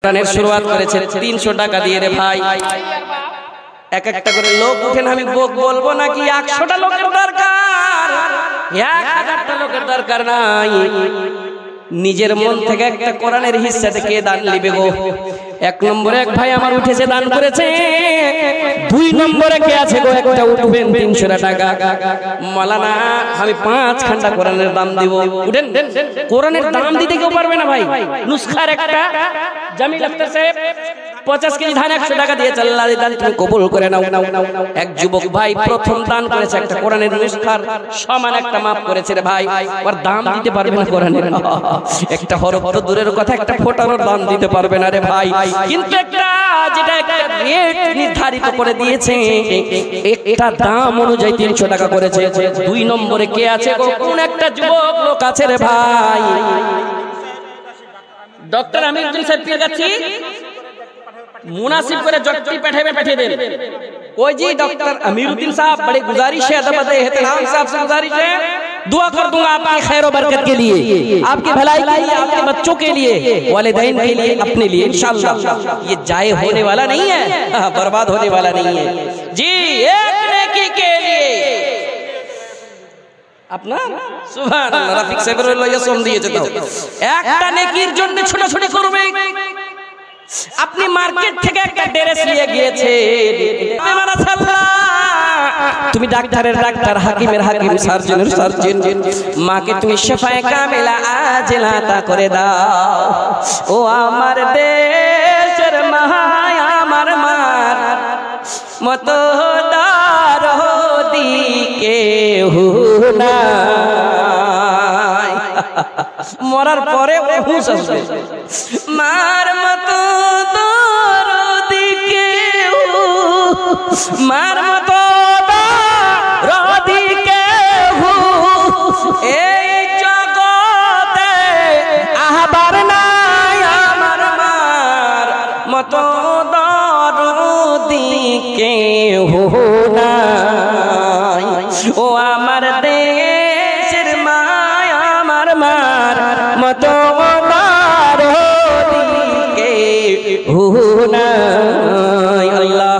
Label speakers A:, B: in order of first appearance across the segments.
A: কোরআনের শুরুয়াত করেছে 300 টাকা দিয়ে রে ভাই। এক একটা করে লোক উঠেন, আমি বলবো নাকি 100টা লোকের দরকার, 1000টা লোকের দরকার নাই। নিজের মন থেকে একটা কোরআনের হিস্সা থেকে দান নিবে গো। 1 নম্বরে এক ভাই আমার উঠেছে, দান করেছে। 2 নম্বরে কে আছে গো, একটা উঠবেন 300 টাকা। মাওলানা আমি 5 ঘন্টা কোরআনের দাম দিব, উঠেন। কোরআনের দাম দিতে কেউ পারবে না ভাই। নুসখার একটা জামিল আখতার সাহেব 50 কেজি ধান 100 টাকা দিয়ে আল্লাহর দান তুমি কবুল করে নাও। এক যুবক ভাই প্রথম দান করেছে, একটা কোরআনের নুসখার সমান একটা মাপ করেছে রে ভাই। ওর দাম দিতে পারবে না কোরআনের, একটা হরফ তো দূরের কথা, একটা ফোঁটারও দাম দিতে পারবে না রে ভাই। কিন্তু একটা যেটা একটা রেট নির্ধারিত করে দিয়েছে, একটা দাম অনুযায়ী 300 টাকা করেছে। 2 নম্বরে কে আছে গো, কোন একটা যুবক লোক আছে রে ভাই। ডক্টর আমিরুদ্দিন সাহেব পেয়ে যাচ্ছি, मुनासिब करे जट्टी बैठे में बैठे दें। कोई जी डॉक्टर अमीरुद्दीन साहब बड़े गुजारिश है, अदब एहतराम साहब से गुजारिश है, दुआ कर दूंगा आपकी खैर और बरकत के लिए, आपकी भलाई के लिए, आपके बच्चों के लिए, वालिदैन के लिए, अपने लिए इंशाअल्लाह। ये जाए होने वाला नहीं है, बर्बाद होने वाला नहीं है जी। एक नेकी के लिए अपना सुभान अल्लाह रफीक साहब ये सोम दिएছে তো একটা নেকির জন্য ছোটাছুটি করবে। আপনি মার্কেট থেকে একটা ড্রেস নিয়ে গিয়েছে, তুমি ডাক্তারের ডাক্তার, হাকিমের হাকিম, সার্জনের সার্জন, মাকে তুমি শেফায়ে কামিলা আজলা তা করে দাও। ও আমার দেশের মা, আমার মার মতো দরদি কেহু নাই। মরার পরে হুঁশ আসবে, মার মতো দরদি কেহু, মার মতো দরদি কেহু এই জগতে আবার নাই। আমার মার মতো দরদি কেহু নাই। ও আমার দেশের মা, আমার মার মতো আল্লাহ।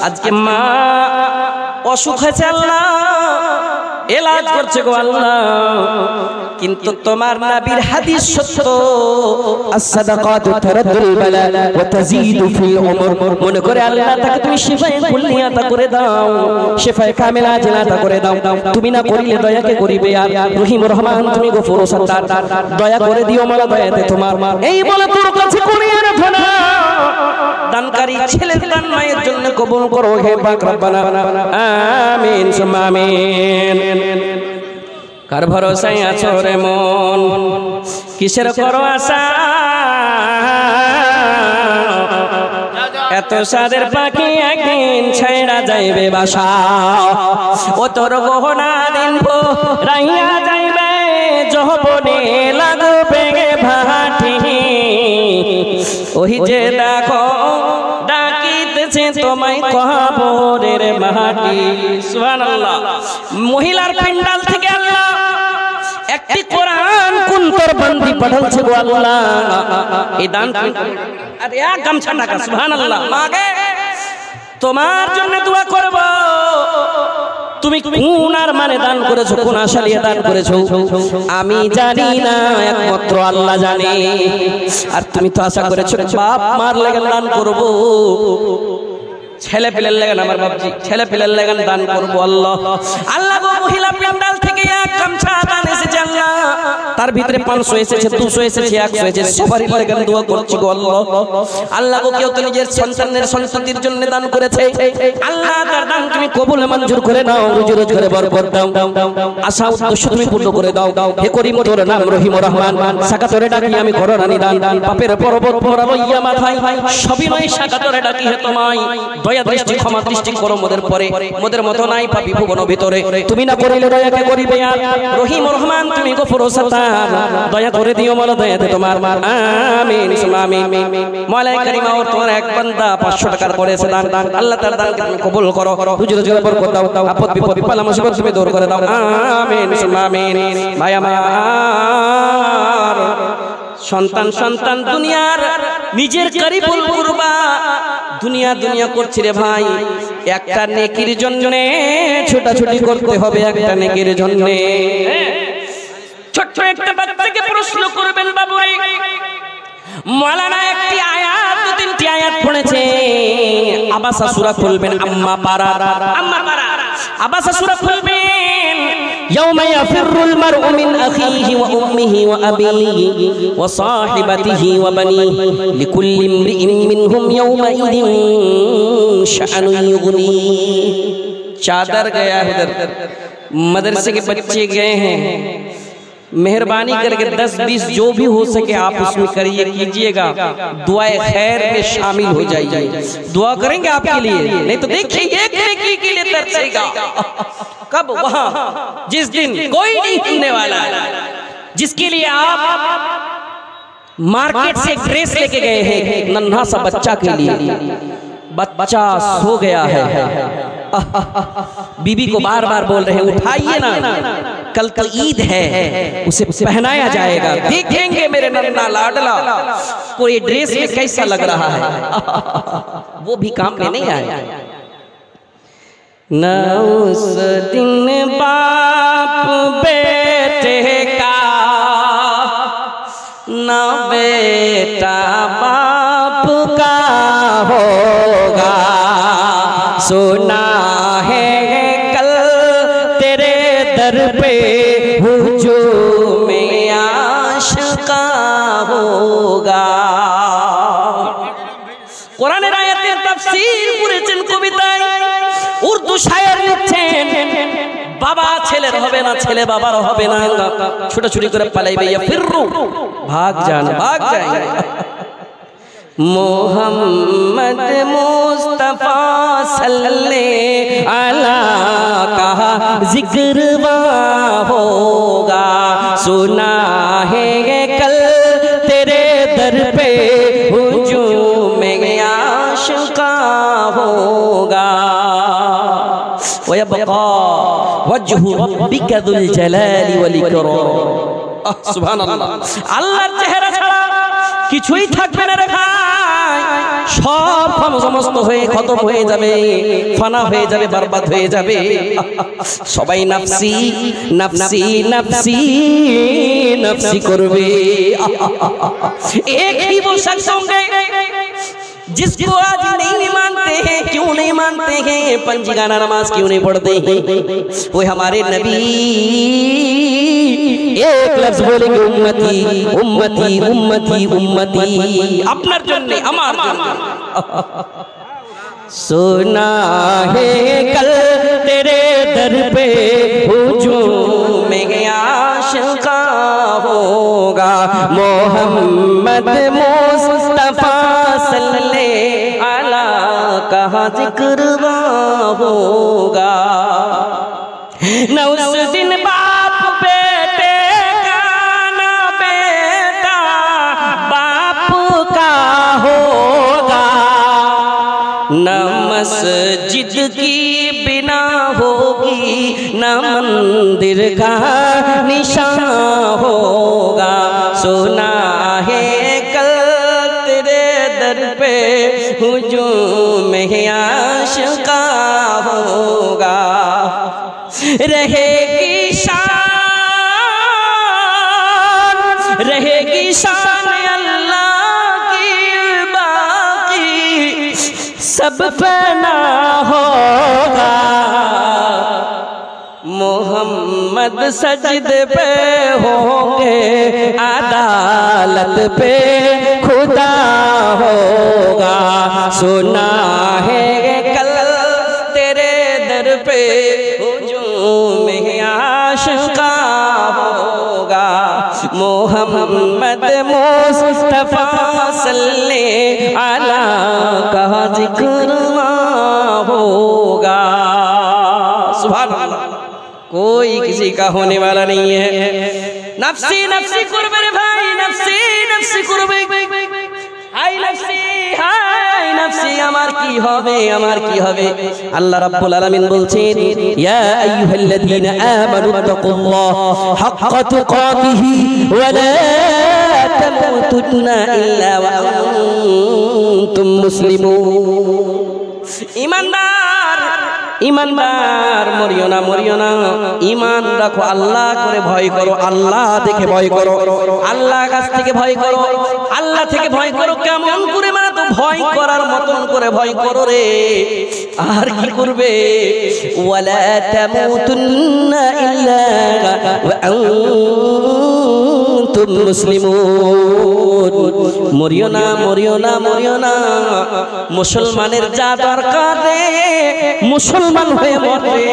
A: আজকে মা অসুখ হয়েছে, আল্লাহ এলাজ করছে গো আল্লাহ, কিন্তু তোমার নবীর হাদিস সত্য, as-sadaqatu taraddul bala wa tazidu fil umr। মনে করে আল্লাহ তাকে তুমি শিফায়ে কুল্লিয়া তা করে দাও, শিফায়ে কামিলা আজলা তা করে দাও। তুমি না করিলে দয়াকে করিবে আর রহিম রহমান তুমি গফুর সত্তার, দয়া করে দিও মালা, দয়াতে তোমার এই বলে তোর কাছে করিয়ে রাখো না। দানকারী ছেলের দান মায়ের জন্য কবুল করো হে পাক রব্বানা, আমিন সুম্মা আমিন। কার ভরসায় আছো রে মন, কিসের করো আশা, এত সাদের পাখি একদিন ছেড়া যাইবে বাসা। ও তোর গহনা দিন রাইয়া যাইবে, যৌবনে লাগবে ভাটি। ওই যে দেখো ডাকিতেছে তোমায় কবরের মাটি। সুবহানাল্লাহ। মহিলার পিন্ডাল থেকে আল্লাহ একটি কোরআন কুন্তর বন্দি পড়লছে গো আল্লাহ। এই দান আরে এক গামছা টাকা। সুবহানাল্লাহ। মাগে তোমার জন্য দোয়া করব, তুমি কোন আর মানে দান করেছো, কোন আশা নিয়ে দান করেছো আমি জানি না, একমাত্র আল্লাহ জানে। আর তুমি তো আশা করেছো বাপ মার লাগা দান করব, ছেলে পেলের লাগা, আমার বাপজি ছেলে পেলের লাগা দান করব। আল্লাহ আল্লাহ গো মহিলা প্যান্ডাল থেকে এক গামছা দান এসেছে আল্লাহ, তার ভিতরে 500 এসেছে, 200 এসেছে, 100 এসেছে, সবারই লাগা দোয়া করছি গো আল্লাহ। আল্লাহ গো কেউ তো নিজের সন্তানের সন্ততির জন্য দান করেছে, আল্লাহ তার দান তুমি কবুল মঞ্জুর করে নাও, রুজি রোজগারে বরকত দাও, আশা উদ্দেশ্য তুমি পূর্ণ করে দাও। হে করিম তোর নাম রহিম রহমান, সাকাতরে ডাকি আমি করোনা নিদান, পাপের পর্বত মোরা লইয়া মাথায়, সবই নয় সাকাতরে ডাকি হে তোমায়, দয়া দৃষ্টি ক্ষমা দৃষ্টি করো মোদের পরে, মোদের মতো নাই পাপী ভুবন ভিতরে, তুমি না করিলে দয়াকে করিবে আর রহিম রহমান তুমি গফুর সত্তার, দয়া করে দিও মালা, দয়াতে তোমার আমিন সুম্মা আমিন। মওলা কারীম আর তোমার এক বান্দা 500 টাকার করেছে দান, আল্লাহ তার দানকে তুমি কবুল করো, রুজি রোজগারে বরকত দাও, আপদ বিপদ বিপলা মুসিবত তুমি দূর করে দাও, আমিন সুম্মা আমিন। ভাই আমার সন্তান দুনিয়ার নিজের করিবুল কুরবা দুনিয়া দুনিয়া করছে রে ভাই, একটা নেকির জন্য ছোটাছুটি করতে হবে, একটা নেকির জন্য। ছোট্ট একটা বাচ্চাকে প্রশ্ন করবেন, বাবু মাওলানা একটি আয়াত তিনটি আয়াত পড়েছে, আবাসা সূরা খুলবেন, আম্মা পারা আবাসা সূরা খুলবেন, ইয়াউমা ইয়াফিরুল মারউ মিন আখিহি ওয়া উম্মিহি ওয়া আবিহি ওয়া সাহিবাতিহি ওয়া বানিহি লিকুল্লি ইমরিইন মিনহুম ইয়াউমা ইদিন শাআনুন युगनी। चादर गया उधर, मदरसे के बच्चे गए हैं, मेहरबानी करके 10-20 जो भी हो सके आप उसमें करिए, कीजिएगा, दुआए खैर में शामिल हो जाइए। दुआ करेंगे आपके लिए, नहीं तो देखिए एक नेकी के लिए तरसेगा। कब? वहां जिस दिन कोई नहीं होने वाला, जिसके लिए आप मार्केट से ड्रेस लेके गए हैं, नन्हा सा बच्चा के लिए, बच्चा सो गया है, बीबी को बार बार बोल रहे हैं उठाइए ना, कल तो ईद है, उसे पहनाया जाएगा, देखेंगे मेरे नन्ना लाडला को ये ड्रेस में कैसा लग रहा है। वो भी काम में नहीं आया। न उस दिन बाप बेटे का, न बेटा बाप का होगा, सुना है कल तेरे दर पे हुजूम आशिका होगा। কোরআনের আয়াতের তাফসীর করেছেন কবিতায়, উর্দু শায়ের লিখছেন, বাবা ছেলের হবে না, ছেলে বাবার হবে না, ছোটাছুটি করে পালাইবে, ফিররু ভাগ যান, ভাগ যায়। मोहम्मद मुस्तफा सल्ले अला का जिक्र होगा, सुना है कल तेरे दर पे हुजूम आशिका होगा, वयबका वजहु रब्बिका जुल जलाली वल इकराम। सुबहानाल्लाह, আল্লাহর চেহারা ছাড়া কিছুই থাকবে না রে ভাই, সব সমস্ত হয়ে খতম হয়ে যাবে, ফানা হয়ে যাবে, বরবাদ হয়ে যাবে। সবাই নাফসি নাফসি নাফসি নাফসি করবে। एक ही वो शख्स होंगे जिसको आज नहीं मानते हैं। क्यों नहीं मानते हैं? पंचगाना नमाज क्यों नहीं पढ़ते हैं? वो हमारे नबी एक लफ्ज बोलेंगे उम्मती उम्मती उम्मती उम्मती, अपनार जन्ने अमार जन्ने। सुना है कल तेरे दर पे हुजूम आशिका होगा, मोहम्मद मुस्तफा सल्ले अला का जिक्र होगा। न उस दिन बाप बेटे का, न बेटा बाप का होगा, न मस्जिद की बिना होगी, न मंदिर का निशान होगा, सुना है कल तेरे दर पे हुजूम आशिका होगा। रहेगी शान, रहेगी शान अल्लाह की बाकी, सब फना होगा, मोहम्मद सजदे पे होंगे, अदालत पे खुदा होगा, सुना है कल तेरे दर पे हुजूम आशिका होगा, मोहम्मद मुस्तफा सल्ले अला का जिक्र होगा। सुभान अल्लाह, कोई किसी का होने वाला नहीं है। नफ्सी नफ्सी कुर्बे रे भाई, नफ्सी नफ्सी कुर्बे, हाय नफ्सी हाय नफ्सी, আমার কি হবে, আমার কি হবে। আল্লাহ রাব্বুল আলামিন বলছেন, ইয়া আইয়ুহাল্লাযীনা আমানু তাকুল্লাহ হাক্কা তুকাতিহি ওয়া লা তামুতুন্না ইল্লা ওয়া আনতুম মুসলিমুন। ঈমানদার ঈমানদার মরিও না মরিও না, ঈমান রাখো, আল্লাহ করে ভয় করো, আল্লাহ দেখে ভয় করো, আল্লাহ কাছ থেকে ভয় করো, আল্লাহ থেকে ভয় করো। কেমন করে মানে তো ভয় করার মতন করে ভয় করো রে। আর কি করবে? ওয়ালা তামুতুন্না ইল্লা ওয়া আনতুম মুসলিমুন। মরিও না মরিও না মরিও না। মুসলমানের যা দরকার রে, মুসলমান হয়ে মর রে,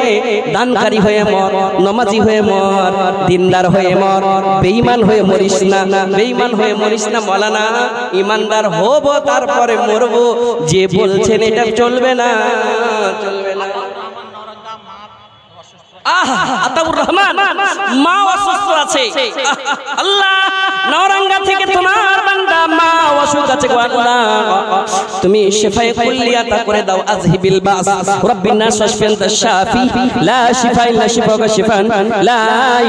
A: দানকারী হয়ে মর, নামাজি হয়ে মর, দিনদার হয়ে মর, বেঈমান হয়ে মরিস না, বেঈমান হয়ে মরিস না। মওলানা ঈমানদার হব তারপরে মরব, যে বলছেন এটা চলবে না, চলবে না। আতাউর রহমান মা অসুস্থ আছে, আল্লাহ নওরাঙ্গা থেকে তোমার বান্দা মা অসুখ আছে, আল্লাহ তুমি শিফায়ে কুল্লিয়া তা করে দাও। আযহিবিল বাস রাব্বিন নাস ওয়াশফি আনতা শাফি লা শিফা ইল্লা শিফাউকা শিফান লা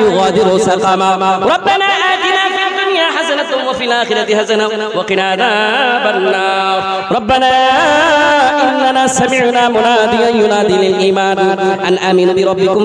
A: ইউগাদিরু সাকামা। রব্বানা আতিনা ফিদ দুনিয়া হাসানাতাও ওয়া ফিল আখিরাতি হাসানাও ওয়া কিনা আযাবান নার। রব্বানা ইন্নানা সামি'না মুনাদিয়ান ইউনাদি লিল ঈমান আন আমিনু বিরাব্বিকুম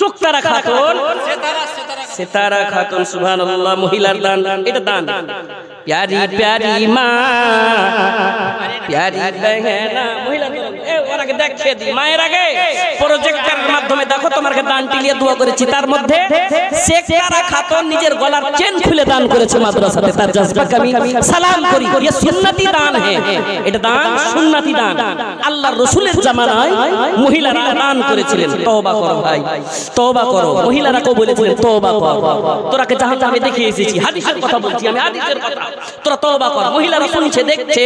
A: সুক্তারা খাতুন, সিতারা খাতুন, সুবহানাল্লাহ। মহিলার দান, এটা দান। প্যারি প্যারি মা, প্যারি বেহেনা, মহিলা ওরাকে দেখে দি, মায়ের আগে প্রজেক্টরের মাধ্যমে দেখো তোমাকে দান টিলিয়ে দোয়া করেছি। তার মধ্যে সিতারা খাতুন নিজের গলার চেন খুলে দান করেছে মাদ্রাসাতে। তার জজবাকে আমি সালাম করি। ये সুন্নতি দান है, এটা দান সুন্নতি দান। আল্লাহর রাসূলের জামানায় মহিলারা দান করেছিলেন। তওবা করো ভাই, তওবা করো। মহিলারা কো বলেছিলেন তওবা কর, তোরাকে জাহান্নামে দেখিয়ে এসেছি। হাদিসের কথা বলছি আমি, হাদিসের কথা। তোরা তওবা কর। মহিলারা শুনছে দেখছে,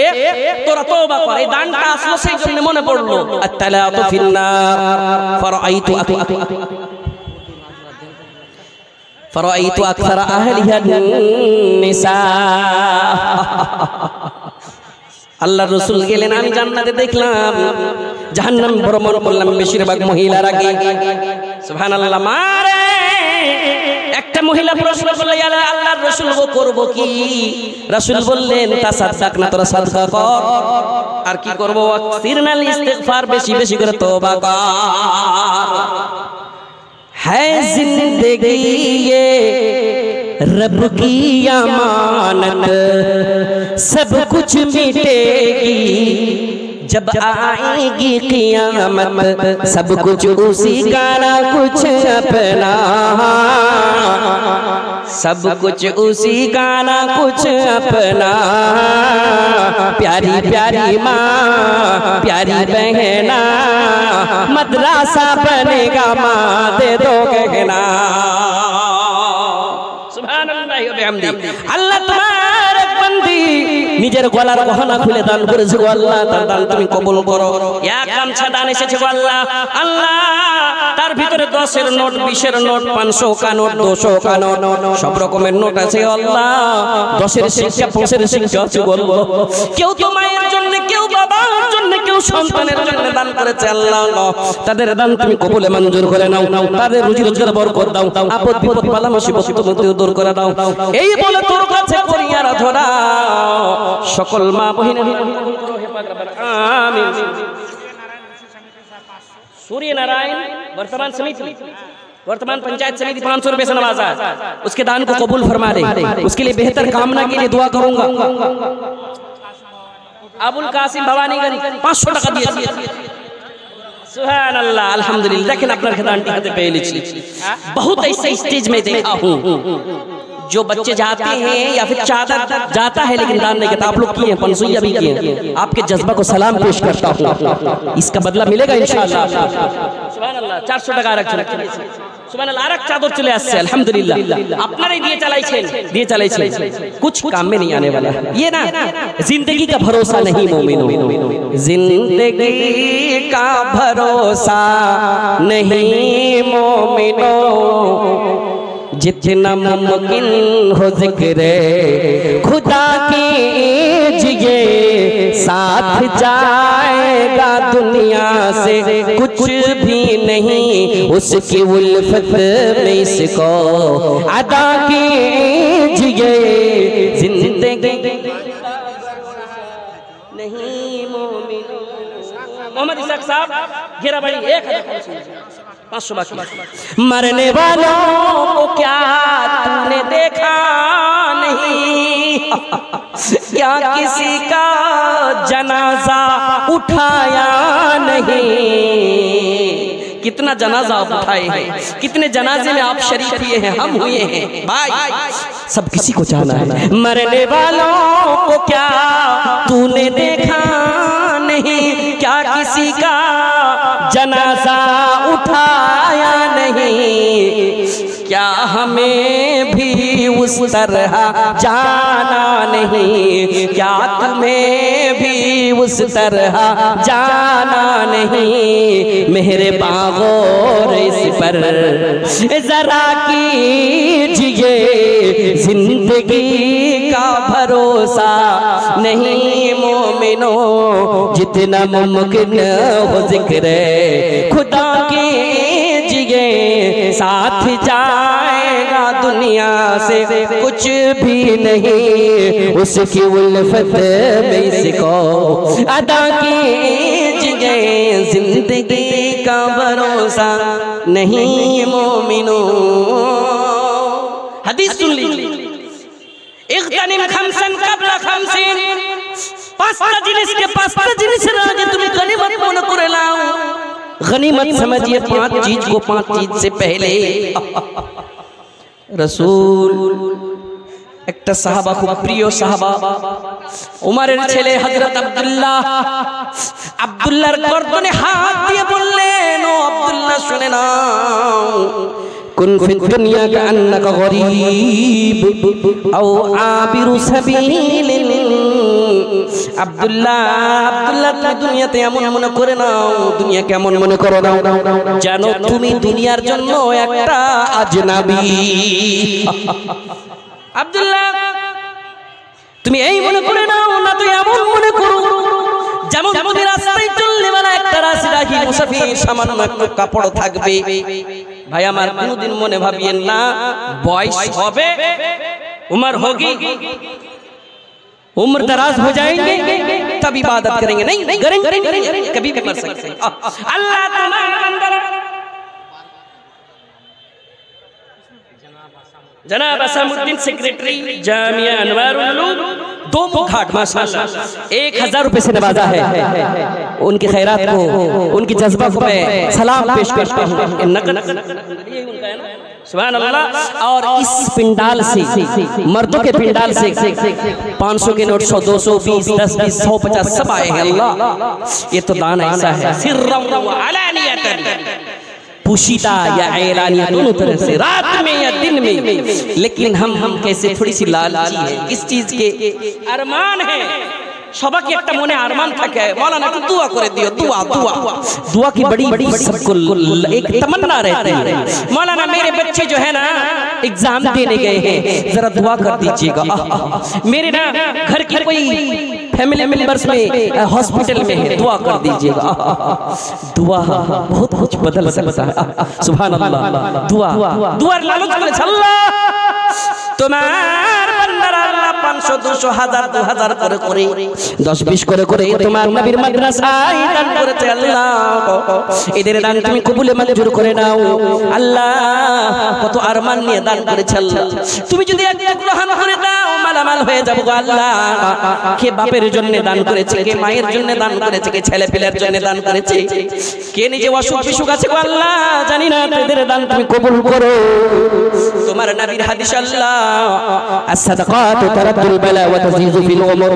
A: তোরা তওবা কর। এই দানটা আসলো সেই জন্য মনে পড়লো। আত-তালাতু ফিন-নার ফারাআইতু ফারাআইতু আকসারা আহলিহা নিসা। আল্লাহর রাসূল গেলেন, আমি জান্নাতে দেখলাম, জাহান্নাম ভ্রমণ করলাম, বেশিরভাগ মহিলারা গে। সুবহানাল্লাহ। মারে একটা মহিলা প্রশ্ন করল, ইয়া আল্লাহর রাসূল গো করব কি? রাসূল বললেন তাসাদদাক না, তোরা সাদকা কর। আর কি করব? ওয়াকসিরনাল ইস্তিগফার, বেশি বেশি করে তওবা কর। है जिंदगी ये रब की अमानत, सब कुछ मिटेगी जब आएगी क़ियामत, सब कुछ उसी का ना कुछ अपना, सब कुछ उसी का ना कुछ अपना। प्यारी प्यारी माँ, प्यारी बहना, मदरसा बनेगा माँ, दे दो कहना। सुभानअल्लाह व बिहम्दी। अल्लाह तुम्हार बंदी নিজের গলার গহনা খুলে দান করেছে গো আল্লাহ, তার দান তুমি কবুল করো। এক গামছা দান এসেছে গো আল্লাহ, আল্লাহ তার ভিতরে 10-এর নোট, 20-এর নোট, 500 কা নোট, 200 কা নোট, সব রকমের নোট আছে আল্লাহ। 10-এর শিক্ষা, 5-এর শিক্ষা আছে গো আল্লাহ। কেউ তো মায়ের জন্য, কেউ বাবার জন্য, কেউ সন্তানের জন্য দান করেছে আল্লাহ। তাদের দান তুমি কবুলে মঞ্জুর করে নাও, তাদের রুজি রোজগার বরকত দাও, আপদ বিপদ বালা মুসিবত দূর করে দাও। এই বলে তোর কাছে করি আরাধনা। সকল মা বহিনী आमीन। सूर्य नारायण वर्तमान समिति, वर्तमान पंचायत समिति 500 रुपए से नवाजा, उसके दान को कबूल फरमा दे। उसके लिए बेहतर कामना के लिए दुआ करूंगा। अबुल कासिम भवानीगंज 500 টাকা দিয়েছি। सुभान अल्लाह, अल्हम्दुलिल्लाह। लेकिन अपना दानटी हाथे पे लीजिए। बहुत ऐसे स्टेज में देखा हूँ जो बच्चे जाते हैं या फिर चादर जाता है लेकिन दान नहीं करता। आप लोग किए हैं, पंसुइया भी किए हैं। आपके जज्बा को सलाम पेश करता हूँ, इसका बदला मिलेगा इंशाअल्लाह। सुभान अल्लाह। 400 টাকা রাখছেন। सुभान अल्लाह। আরেক চাদর চলে আসছে আলহামদুলিল্লাহ। আপনারাই দিয়ে চালাইছেন, कुछ काम में नहीं आने वाला। ये ना जिंदगी का भरोसा नहीं मोमिनों, जिंदगी का भरोसा नहीं मोमिनों, जितना मुमकिन हो जिक्र खुदा कीजिए, साथ जाएगा दुनिया से कुछ भी नहीं, उसकी उल्फत में इसको अदा कीजिए जिंदगी नहीं मोमिनो। मोहम्मद इसाक साहब घेरा बड़ी 1500 बाकी। मरने वालों को क्या तूने देखा नहीं, क्या किसी का जनाजा उठाया नहीं। कितना जनाजा आप उठाए हैं, कितने जनाजे में आप शरीक हुए हैं, हम हुए हैं भाई, सब किसी को जाना है। मरने वालों को क्या तूने देखा नहीं, क्या किसी का जनाजा उठाया नहीं, क्या हमें भी उस तरह जाना नहीं, क्या तुम्हें भी उस तरह जाना नहीं। मेरे बागोर इस पर जरा कीजिए, जिंदगी का भरोसा नहीं मोमिनो, जितना मुमकिन हो जिक्र खुदा कीजिए, साथ जाएगा दुनिया से कुछ भी नहीं, उसकी उल्फत में इसको अदा कीजिए, जिंदगी का भरोसा नहीं मोमिनो। हदीस सुन लीजिए, इग़्तनिम खमसन क़ब्ल खमसिन, पांचटा जिनिसके पांचटा जिनिसेर आगे तुम्हें गनीमत मने करे लाओ। गनीमत समझिए पांच चीज को, पांच चीज से पहले रसूल একটা সাহাবা, খুব প্রিয় সাহাবা, উমরের ছেলে হযরত আব্দুল্লাহ, আব্দুল্লাহর গর্দনে হাত দিয়ে বললেন, ও আব্দুল্লাহ শুনে নাও, কুন ফি দুনিয়া কান্নাকা গরীব আও আবিরু সাবিলিন। আব্দুল্লাহ, আব্দুল্লাহ তুমি দুনিয়াতে এমন মনে করে নাও, দুনিয়া কেমন মনে করো নাও, জানো তুমি দুনিয়ার জন্য একটা আজনাবী। আব্দুল্লাহ তুমি এই মনে করে নাও না, তুই এমন মনে করো যেমন তুমি রাস্তায় চললে মানে একটা রাস্তায় মুসাফির, সামান্য একটু কাপড় থাকবে। ভাই আমার কোনদিন মনে ভাবিয়েন না বয়স হবে, उम्र होगी, उम्र दराज हो जाएंगे तब इबादत करेंगे, नहीं करेंगे कभी भी मर सकते हैं। अल्लाह जनाब असामुद्दीन सेक्रेटरी जामिया अनवारुल उलूम दो घाट माशाल्लाह 1000 रुपए से नवाजा है। उनकी खैरात को, उनकी जज्बा को मैं सलाम पेश करता हूँ। सुभान अल्लाह। और इस पिंडाल से, मर्दों के पिंडाल से 500 के नोट 100, 200, 20, 10, 20, 100, 50 सब आए हैं। अल्लाह ये तो दान ऐसा है, सिर्रम व अलानियतन, पुशीदा या ऐलानिया दोनों तरह से, रात में या दिन में। लेकिन हम कैसे थोड़ी सी लालची है, किस चीज के अरमान है, সবাইকে একটা মনে আরমান থাকে, मौलाना একটু दुआ করে দিও, दुआ दुआ दुआ की बड़ी बड़ी सबको एक तमन्ना रहती है। मौलाना मेरे बच्चे जो है ना एग्जाम देने गए हैं, जरा दुआ कर दीजिएगा। मेरे ना घर की कोई फैमिली मेंबर्स में हॉस्पिटल में है, दुआ कर दीजिएगा। दुआ बहुत कुछ बदल सकता है। सुभान अल्लाह। दुआ दुआ लालच করে আল্লাহ তোমার বান্দারা 500, 200, 1000, 2000 করে করে 10-20 করে করে তোমার নবীর মাদ্রাসায় দান করেছে। আল্লাহ এদের দান তুমি কবুলে মঞ্জুর করে নাও। আল্লাহ কত আরমান নিয়ে দান করেছে, আল্লাহ তুমি যদি এক গ্রহণ করে দাও মালামাল হয়ে যাব গো আল্লাহ। কে বাপের জন্য দান করেছে, কে মায়ের জন্য দান করেছে, কে ছেলে পেলের জন্য দান করেছে, কে নিজে অসুখ বিসুখ আছে গো আল্লাহ জানি না, এদের দান তুমি কবুল করো। তোমার নবীর হাদিস আল্লাহ as-sadaqatu taraddul bala wa tazizu fil umur।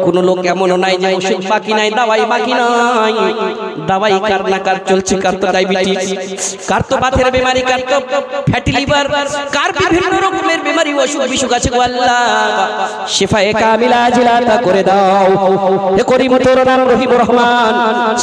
A: কোন লোক এমন নাই যে ওষুধ বাকি নাই, দাওয়াই বাকি নাই। দাওয়াই কার না কার চলছে, কার তো ডায়াবেটিস, কার তো বাতের বিমারি, কার তো ফ্যাটি লিভার, কার বিভিন্ন রকমের বিমারি অসুখ বিসুখ আছে গো আল্লাহ শিফায়ে কামিলা আজিলাতা করে দাও। হে করিম তোর নাম রহিম রহমান,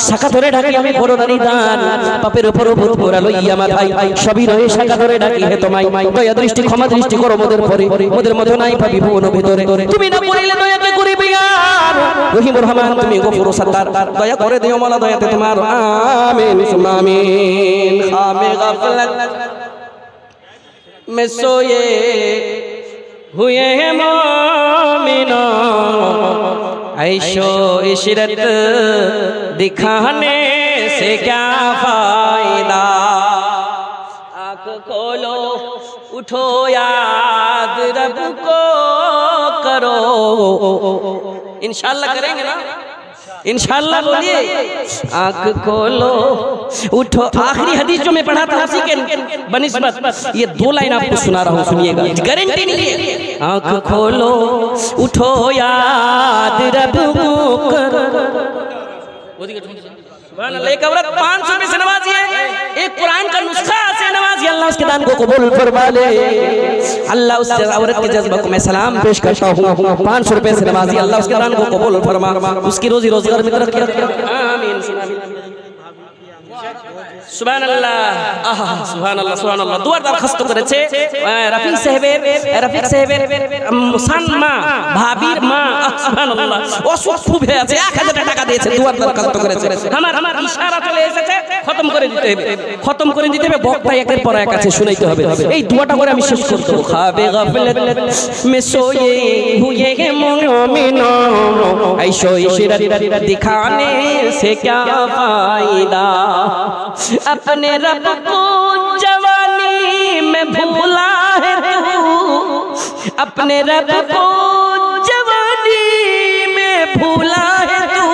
A: শাখা ধরে ঢাকি আমি করোনা নিদান, পাপের উপর ভূত মোরা লইয়া মাথায় সবই রয়ে শাখা ধরে ডাকি হে তোমায় দয়া দৃষ্টি ক্ষমা দৃষ্টি করো মোদের পরে মোদের মতো নাই পাবি ভুবন ভিতরে তুমি না করিলে দয়াতে করিবি আর রহিম রহমান তুমি গফুর সত্তার দয়া করে দিও মাওলা দয়াতে তোমার আমিন সুম্মা আমিন খামে গাফলাত में सोए हुए हैं मोमिनो ऐशो इशरत दिखाने से क्या फायदा आँख खोलो उठो याद रब को करो इंशाल्लाह करेंगे ना इंशाल्लाह बोलिए आँख खोलो उठो आखिरी हदीस जो मैं पढ़ा था उसी के बनिस्बत ये 2 लाइन आपको सुना रहा हूँ सुनिएगा गारंटी नहीं है आँख खोलो उठो याद रब को करो सुभान अल्लाह एक औरत 500 रुपए से नवाजी है एक कुरान का नुस्खा से नवाजी अल्लाह उसके दान को कबूल फरमा ले अल्लाह उस औरत के जज्बा को मैं सलाम पेश करता हूँ 500 रुपए से नवाजी अल्लाह उसके दान को कबूल फरमा उसकी रोजी रोजगार में तरक्की आमीन সুবহান আল্লাহ আহা সুবহান আল্লাহ দুয়ার দরখাস্ত করেছে রফিক সাহেবের মুসান্মা ভাবির মা সুবহান আল্লাহ অসুখ খুব হয়ে আছে 1000 টাকা দিয়েছে দুয়ার দরখাস্ত করেছে আমার ইশারা চলে এসেছে খতম করে দিতে হবে বক্তা একের পর এক আছে শুনাইতে হবে এই দুয়াটা করে আমি শেষ করতে খাবে গাফলত মে সোয়ে হুয়ে হে মুমিনো ऐशो इशरत दिखाने से क्या फायदा अपने रब को जवानी में भूला है तू अपने रब को जवानी में भूला है तू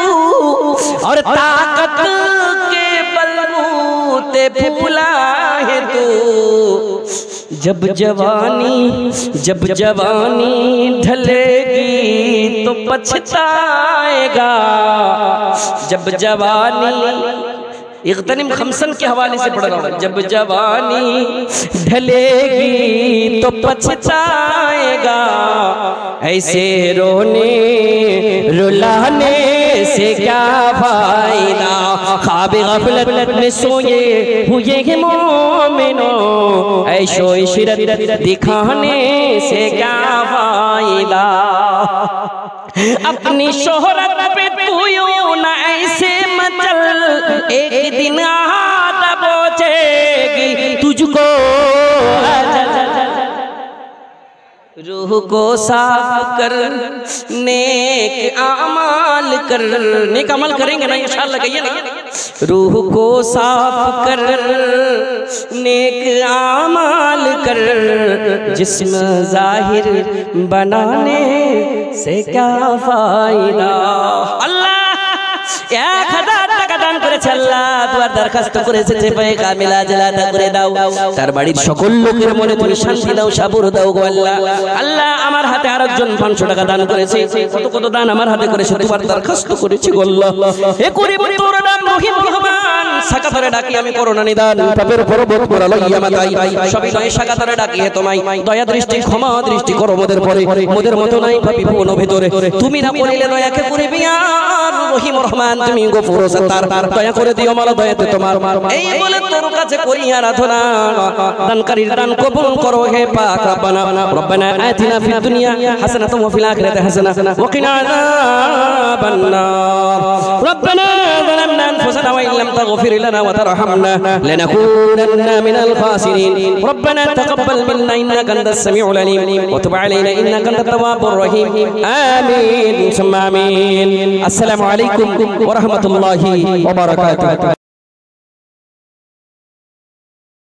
A: और ताकत के बलबूते भूला है तू जब जवानी ढलेगी तो पछताएगा जब जवानी इग़्तनिम खमसन के हवाले से पढ़ रहा हूँ जब जवानी ढलेगी तो पछताएगा ऐसे रोने रुलाने से क्या फायदा ख्वाब गफलत में सोए हुए हैं मोमिनो ऐशो इशरत दिखाने से क्या फायदा अपनी शोहरत पे तू यूं न ऐसे मचल एक दिन हाथ पहुंचेगी तुझको रूह को साफ कर नेक अमाल कर नेक अमल करेंगे ना इंशाअल्लाह कहिए ना रूह को साफ कर नेक अमाल कर जिस्म जाहिर बनाने से क्या फायदा अल्लाह 1000 টাকা দান করেছে আল্লাহ দুয়ার দরখাস্ত করেছে যে পায়ে কামিলা জালাতা করে দাও তার বাড়ির সকল লোকের মনে তুমি শান্তি দাও সাবর দাও গো আল্লাহ আল্লাহ আমার হাতে আরেকজন 500 টাকা দান করেছে কত দান আমার হাতে করেছে দুয়ার দরখাস্ত করেছি গো আল্লাহ হে করিম তোর নাম রহিম রহমান শাখা ধরে ডাকি আমি করুণা নিদান পাপের পর্বত মোরা লইয়া মাথায় সবই নয় শাখা ধরে ডাকি হে তোমায় দয়া দৃষ্টি ক্ষমা দৃষ্টি করো মোদের পরে মোদের মতো নাই পাপী ভুবন ভিতরে তুমি না করিলে দয়াকে করিবি আর রহিম রহমান তুমি গফুর সত্তার দয়া করে দিও মাওলা দয়াতে তোমার এই বলে তোর কাছে করি আরাধনা দানকারীর দান কবুল করো হে পাক রব্বানা আতিনা ফিদ দুনিয়া হাসানাতাও ওয়া ফিল আখিরাতি হাসানা ওয়া কিনা আযাবান নার রব্বানা যালামনা আনফুসানা ওয়া ইল্লাম তাগফির লানা ওয়া তারহামনা লানাকুনান্না মিনাল খাসিরিন রব্বানা তাকাব্বাল মিন্না ইন্নাকা আনতাস সামিউল আলিম ওয়া তুব আলাইনা ইন্নাকা আনতাত তাওয়াবুর রহিম আমিন সুম্মা আমিন আসসালামু আলাইকুম ওয়া রাহমাতুল্লাহি ওয়া বারাকাতুহু।